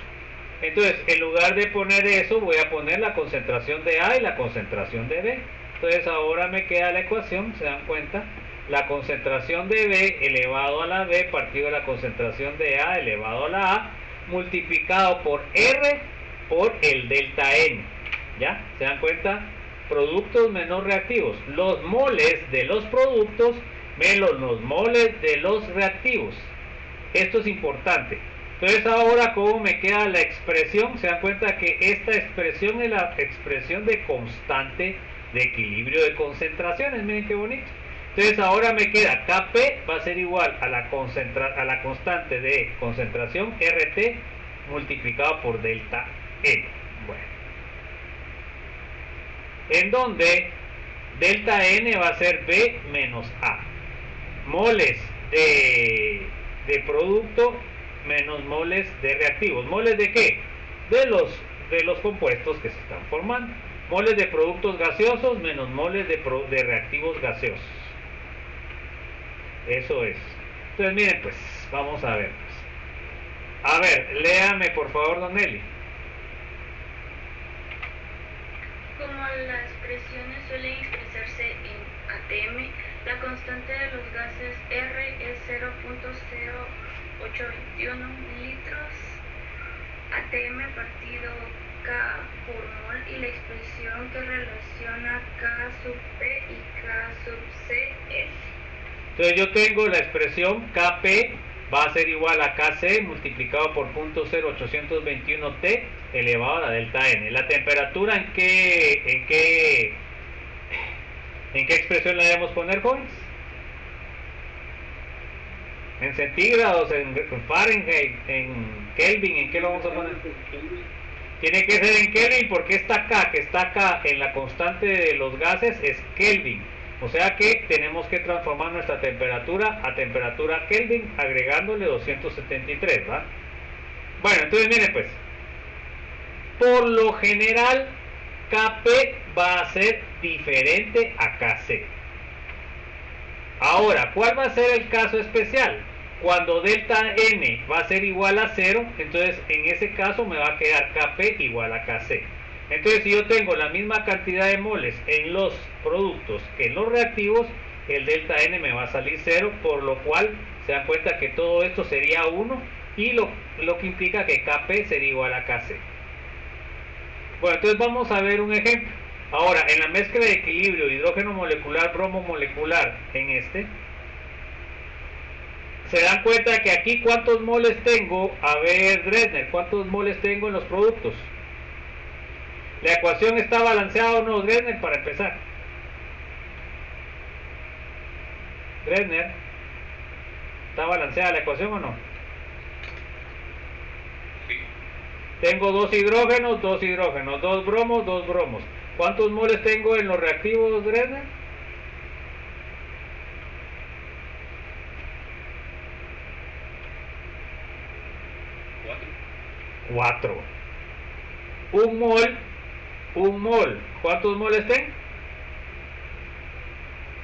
Entonces en lugar de poner eso voy a poner la concentración de A y la concentración de B. Entonces ahora me queda la ecuación, ¿se dan cuenta? La concentración de B elevado a la B partido de la concentración de A elevado a la A multiplicado por R por el delta N. ¿Ya? ¿Se dan cuenta? Productos menos reactivos. Los moles de los productos menos los moles de los reactivos. Esto es importante. Entonces ahora cómo me queda la expresión. Se dan cuenta que esta expresión es la expresión de constante de equilibrio de concentraciones. Miren qué bonito. Entonces ahora me queda Kp va a ser igual a la constante de concentración RT multiplicado por delta N. Bueno, en donde delta N va a ser B menos A. Moles de producto menos moles de reactivos. ¿Moles de qué? De los compuestos que se están formando. Moles de productos gaseosos menos moles de reactivos gaseosos. Eso es. Entonces miren pues, vamos a ver pues. A ver, léame por favor, don Eli. Como las presiones suelen expresarse en atm, la constante de los gases R es 0.0821 litros atm partido K por mol y la expresión que relaciona K sub P y K sub C es. Entonces yo tengo la expresión Kp va a ser igual a Kc multiplicado por 0.0821 T elevado a la delta N. ¿La temperatura en qué expresión la debemos poner, jóvenes? ¿En centígrados, en Fahrenheit, en Kelvin? ¿En qué lo vamos a poner? Tiene que ser en Kelvin porque esta K que está acá en la constante de los gases es Kelvin. O sea que tenemos que transformar nuestra temperatura a temperatura Kelvin agregándole 273, ¿va? Bueno, entonces miren pues, por lo general Kp va a ser diferente a Kc. Ahora, ¿cuál va a ser el caso especial? Cuando delta N va a ser igual a 0, entonces en ese caso me va a quedar Kp igual a Kc. Entonces si yo tengo la misma cantidad de moles en los productos que en los reactivos, el delta N me va a salir 0, por lo cual se dan cuenta que todo esto sería 1 y lo que implica que Kp sería igual a Kc. Bueno, entonces vamos a ver un ejemplo. Ahora, en la mezcla de equilibrio hidrógeno molecular, bromo molecular en este, se dan cuenta que aquí ¿cuántos moles tengo? A ver, Dresner, ¿cuántos moles tengo en los productos? ¿La ecuación está balanceada o no, Dresner, para empezar? Dresner, ¿está balanceada la ecuación o no? Sí. Tengo dos hidrógenos, dos bromos. ¿Cuántos moles tengo en los reactivos, Dresner? Cuatro. Un mol. ¿Cuántos moles tengo?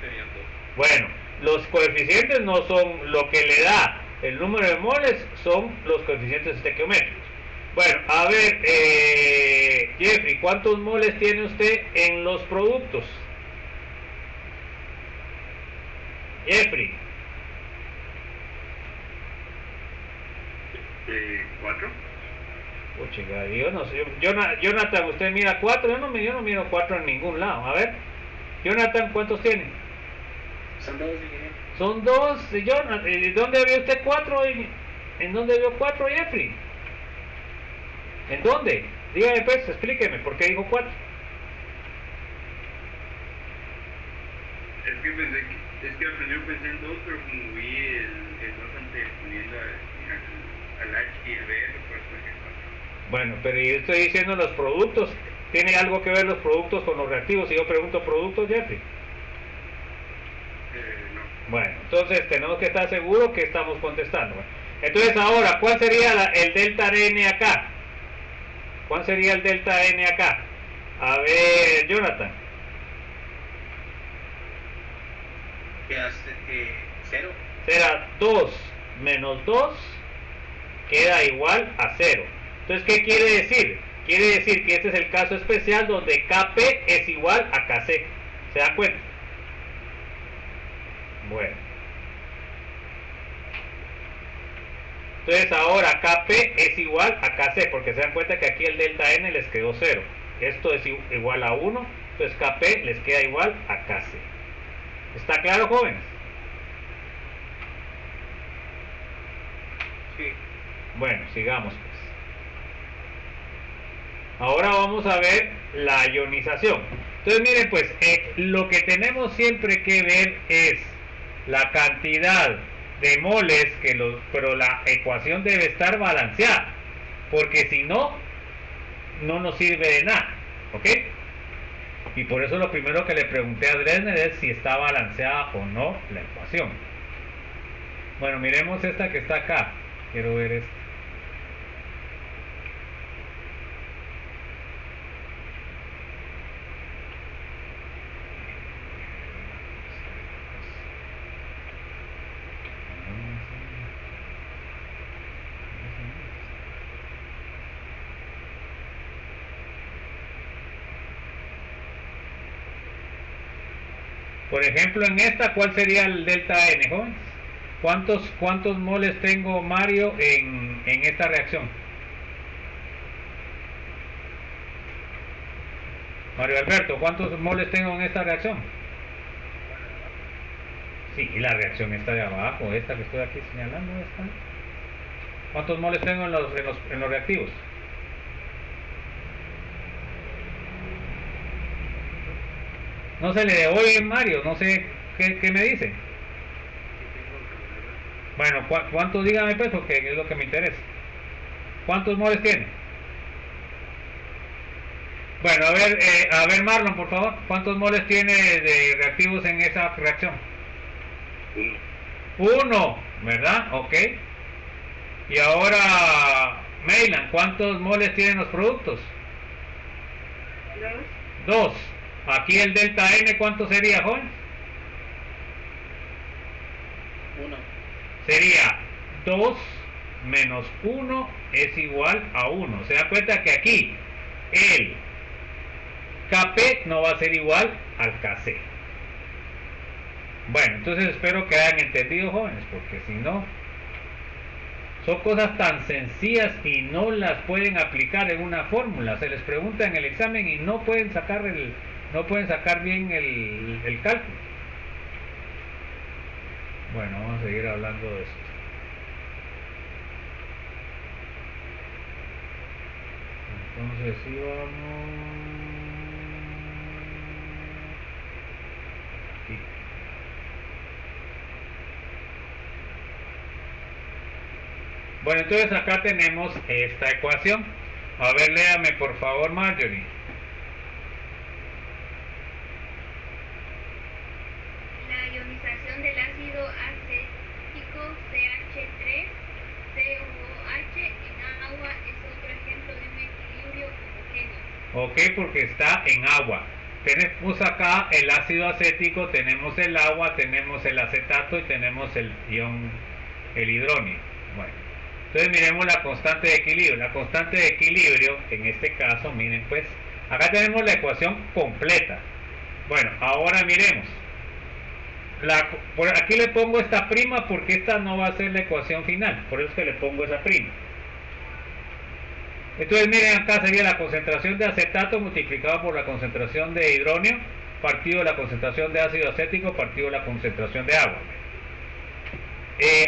Serían 2. Bueno, los coeficientes no son lo que le da el número de moles, son los coeficientes estequiométricos. Bueno, a ver, Jeffrey, ¿cuántos moles tiene usted en los productos? Jeffrey. 4. Chica, yo no sé. Jonathan, usted mira 4. Yo no miro 4 en ningún lado. A ver, Jonathan, ¿cuántos tiene? Son dos, ingeniero. Son dos, Jonathan. ¿Dónde vio usted 4? ¿En dónde vio 4, Jeffrey? ¿En dónde? Dígame pues, explíqueme, ¿por qué dijo 4? Es que al final pensé en 2, pero como vi el 2 anteponiendo al H y el BR, pues dije 4. Bueno, pero yo estoy diciendo los productos. ¿Tiene algo que ver los productos con los reactivos? Si yo pregunto productos, Jeffrey. No. Bueno, entonces tenemos que estar seguros que estamos contestando. Bueno, entonces ahora, ¿cuál sería el delta N acá? ¿Cuál sería el delta N acá? A ver, Jonathan. Cero. Será 2 menos 2 queda igual a 0. Entonces, ¿qué quiere decir? Quiere decir que este es el caso especial donde Kp es igual a Kc. ¿Se dan cuenta? Bueno. Entonces ahora Kp es igual a Kc, porque se dan cuenta que aquí el delta N les quedó 0. Esto es igual a 1, entonces Kp les queda igual a Kc. ¿Está claro, jóvenes? Sí. Bueno, sigamos pues. Ahora vamos a ver la ionización. Entonces miren pues, lo que tenemos siempre que ver es la cantidad de moles, pero la ecuación debe estar balanceada, porque si no, no nos sirve de nada, ¿ok? Y por eso lo primero que le pregunté a Dresner es si está balanceada o no la ecuación. Bueno, miremos esta que está acá. Quiero ver esta. Por ejemplo, en esta, ¿cuál sería el delta N, jóvenes? ¿Cuántos moles tengo, Mario, en esta reacción? Mario Alberto, ¿cuántos moles tengo en esta reacción? Sí, la reacción está de abajo, esta que estoy aquí señalando. Esta. ¿Cuántos moles tengo en los reactivos? No se le oye, Mario, no sé qué me dice. Bueno, ¿cuántos? Dígame pues, porque es lo que me interesa. ¿Cuántos moles tiene? Bueno, a ver Marlon, por favor, ¿cuántos moles tiene de reactivos en esa reacción? 1, ¿verdad? Ok. Y ahora, Meylan, ¿cuántos moles tienen los productos? 2. Aquí el delta N, ¿cuánto sería, joven? 1. Sería 2 menos 1 es igual a 1. Se da cuenta que aquí el Kp no va a ser igual al Kc. Bueno, entonces espero que hayan entendido, jóvenes, porque si no, son cosas tan sencillas y no las pueden aplicar en una fórmula. Se les pregunta en el examen y no pueden sacar bien el cálculo. Bueno, vamos a seguir hablando de esto. Entonces sí vamos aquí. Bueno, entonces acá tenemos esta ecuación. A ver, léame por favor, Marjorie. La ionización del ácido acético CH3 COH en agua es otro ejemplo de un equilibrio homogéneo. Ok, porque está en agua. Tenemos acá el ácido acético, tenemos el agua, tenemos el acetato y tenemos el hidrónio. Bueno, entonces miremos la constante de equilibrio. La constante de equilibrio, en este caso, miren pues, acá tenemos la ecuación completa. Bueno, ahora miremos. Por aquí le pongo esta prima porque esta no va a ser la ecuación final, por eso es que le pongo esa prima. Entonces miren, acá sería la concentración de acetato multiplicado por la concentración de hidrónio, partido la concentración de ácido acético partido la concentración de agua.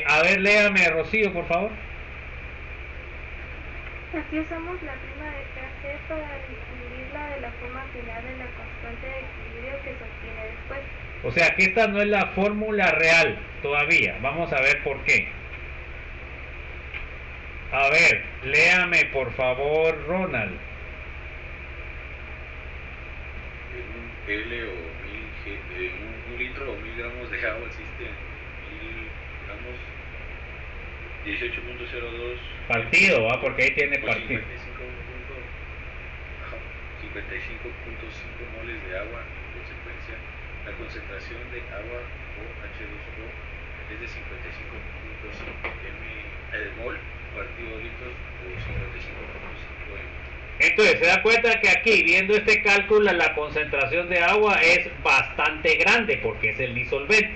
A ver, léame, Rocío, por favor. Aquí usamos la prima de Kc para dividirla de la forma final de la constante de equilibrio que se obtiene después. O sea que esta no es la fórmula real todavía. Vamos a ver por qué. A ver, léame por favor, Ronald. En un L o 1000 G, en un litro o 1000 gramos de agua existen 1000 gramos 18.02 Partido, ¿va? Porque ahí tiene o partido. 55.5 moles de agua. En consecuencia, la concentración de agua o H2O es de 55.5 mol partido litros o 55.5 m. Entonces, se da cuenta que aquí, viendo este cálculo, la concentración de agua es bastante grande porque es el disolvente.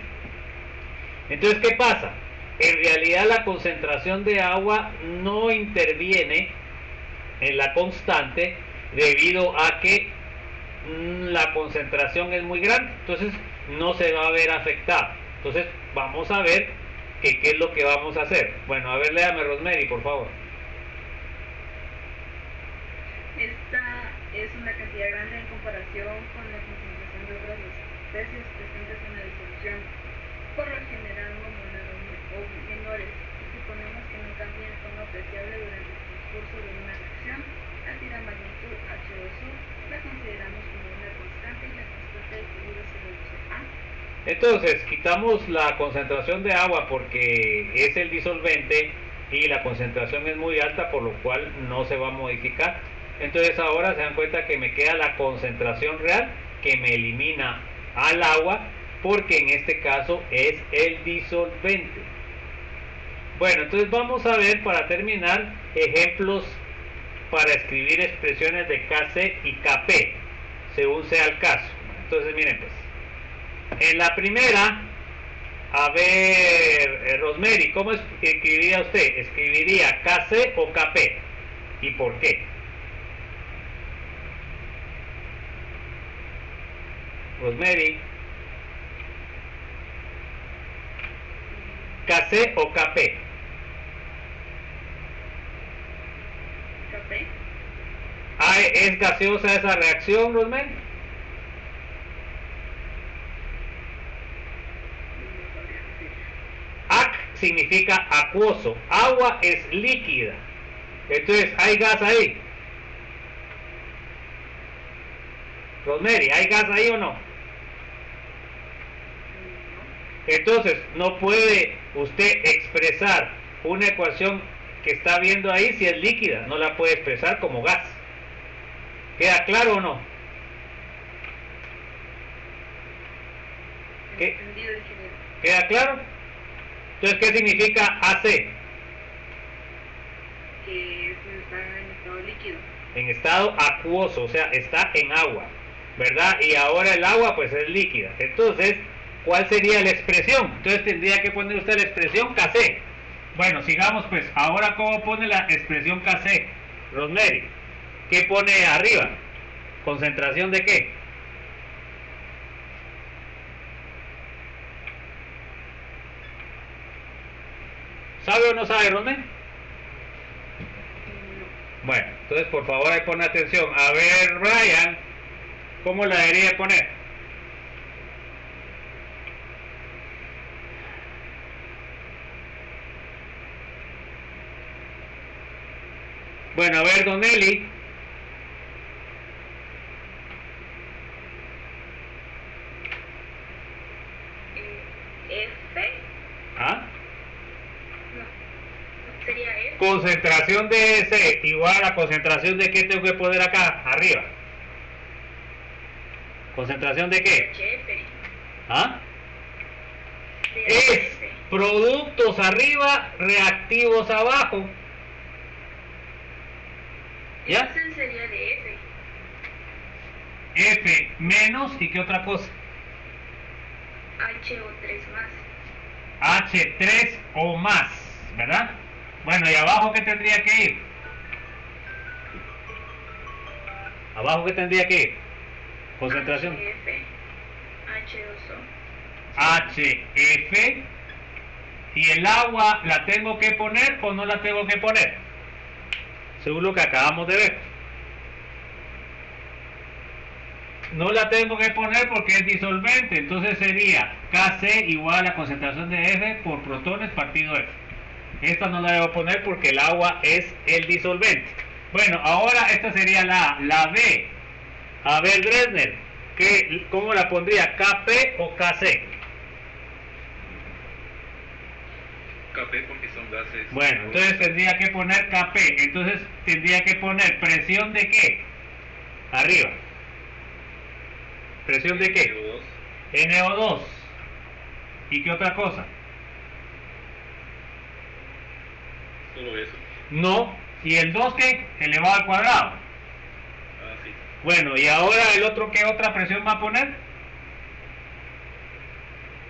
Entonces, ¿qué pasa? En realidad la concentración de agua no interviene en la constante debido a que la concentración es muy grande, entonces no se va a ver afectada. Entonces vamos a ver qué es lo que vamos a hacer. Bueno, a ver, léame, Rosemary, por favor. Esta es una cantidad grande en comparación con la concentración de otras especies presentes en la disolución, por lo general monolar o menores, y suponemos que no cambia de forma apreciable durante el transcurso de una reacción. Así la magnitud H2O la consideramos como una constante y la constante de equilibrio se reduce a. Entonces quitamos la concentración de agua porque es el disolvente y la concentración es muy alta, por lo cual no se va a modificar. Entonces ahora se dan cuenta que me queda la concentración real, que me elimina al agua, porque en este caso es el disolvente. Bueno, entonces vamos a ver, para terminar, ejemplos para escribir expresiones de Kc y Kp, según sea el caso. Entonces miren pues, en la primera, a ver, Rosemary, ¿cómo escribiría usted? ¿Escribiría Kc o Kp? ¿Y por qué? Rosemary, ¿Kc o Kp? Kp. ¿Es gaseosa esa reacción, Rosemary? Ac significa acuoso, agua es líquida, entonces hay gas ahí. Rosemary, ¿hay gas ahí o no? Entonces no puede usted expresar una ecuación que está viendo ahí si es líquida, no la puede expresar como gas. ¿Queda claro o no? ¿Queda claro? Entonces, ¿qué significa AC? Que eso está en estado líquido. En estado acuoso, o sea, está en agua, ¿verdad? Y ahora el agua pues es líquida. Entonces, ¿cuál sería la expresión? Entonces tendría que poner usted la expresión Kc. Bueno, sigamos pues. Ahora, ¿cómo pone la expresión Kc? Rosemary, ¿qué pone arriba? ¿Concentración de qué? ¿Sabe o no sabe, Rosemary? Bueno, entonces por favor ahí pone atención. A ver, Ryan, ¿cómo la debería poner? Bueno, a ver, Don Eli. F. ¿Ah? No, sería F. Concentración de S igual a concentración de qué tengo que poner acá, arriba. ¿Concentración de qué? HF. ¿Ah? De Es HF. productos arriba, reactivos abajo. ¿Ya? Entonces sería de F. F menos, ¿y qué otra cosa? H o 3 más. H3 o más, ¿verdad? Bueno, ¿y abajo qué tendría que ir? ¿Abajo qué tendría que ir? Concentración. HF. H2O. HF. ¿Y el agua la tengo que poner o no la tengo que poner? Según lo que acabamos de ver. No la tengo que poner porque es disolvente, entonces sería Kc igual a la concentración de F por protones partido F. Esta no la debo poner porque el agua es el disolvente. Bueno, ahora esta sería la B. A ver, Dresner, ¿cómo la pondría? ¿Kp o Kc? Kp porque son gases. Bueno, entonces tendría que poner Kp. Entonces tendría que poner presión de ¿qué? Arriba. ¿Presión de qué? NO2. ¿Y qué otra cosa? Solo eso. No. ¿Y el 2 qué? Elevado al cuadrado. Ah, sí. Bueno, ¿y ahora el otro qué otra presión va a poner?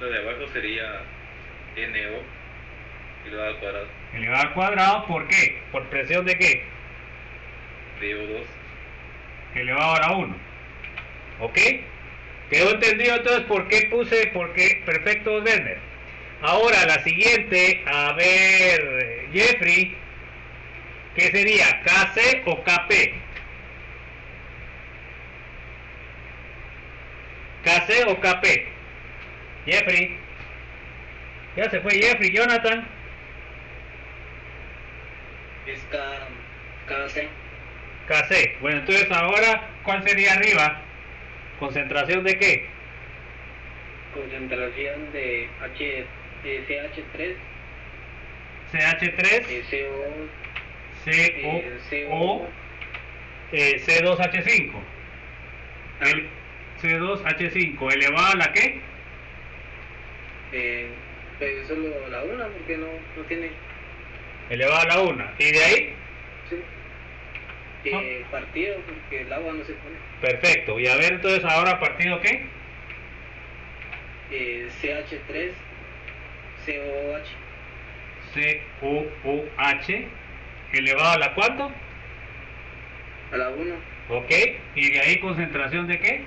La de abajo sería NO elevado al cuadrado. Elevado al cuadrado, ¿por qué? ¿Por presión de qué? De O2. Elevado a la 1. ¿Ok? ¿Quedó entendido entonces por qué puse, perfecto, Werner? Ahora la siguiente, a ver, Jeffrey, ¿qué sería? ¿Kc o Kp? ¿Kc o Kp? Jeffrey. Ya se fue Jeffrey. Jonathan. Es KC. Kc. Bueno, entonces ahora, ¿cuál sería arriba? ¿Concentración de qué? Concentración de CH3. CH3. CO. C2H5. El C2H5 elevado a la qué? Pues solo la una porque no tiene. Elevado a la 1. ¿Y de ahí? Sí. Partido porque el agua no se pone. Perfecto. Y a ver entonces ahora partido qué? CH3 COH. COOH elevado a la ¿cuánto? A la 1. Ok. ¿Y de ahí concentración de qué?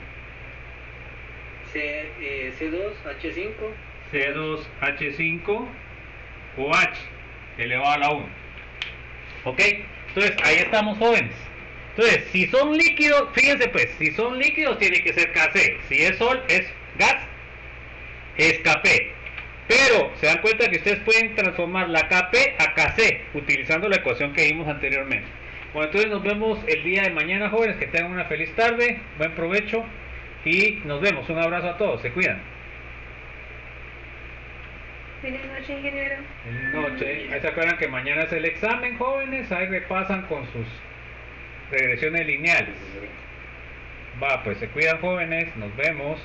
C2H5. C2H5 OH elevado a la 1. Ok. Entonces ahí estamos, jóvenes. Entonces, si son líquidos, fíjense pues, si son líquidos tiene que ser Kc. Si es sol, es gas, es Kp. Pero se dan cuenta que ustedes pueden transformar la Kp a Kc utilizando la ecuación que vimos anteriormente. Bueno, entonces nos vemos el día de mañana, jóvenes. Que tengan una feliz tarde, buen provecho y nos vemos. Un abrazo a todos, se cuidan. Feliz noche, ingeniero. Feliz noche. Ahí se acuerdan que mañana es el examen, jóvenes. Ahí repasan con sus regresiones lineales. Va, pues se cuidan, jóvenes. Nos vemos.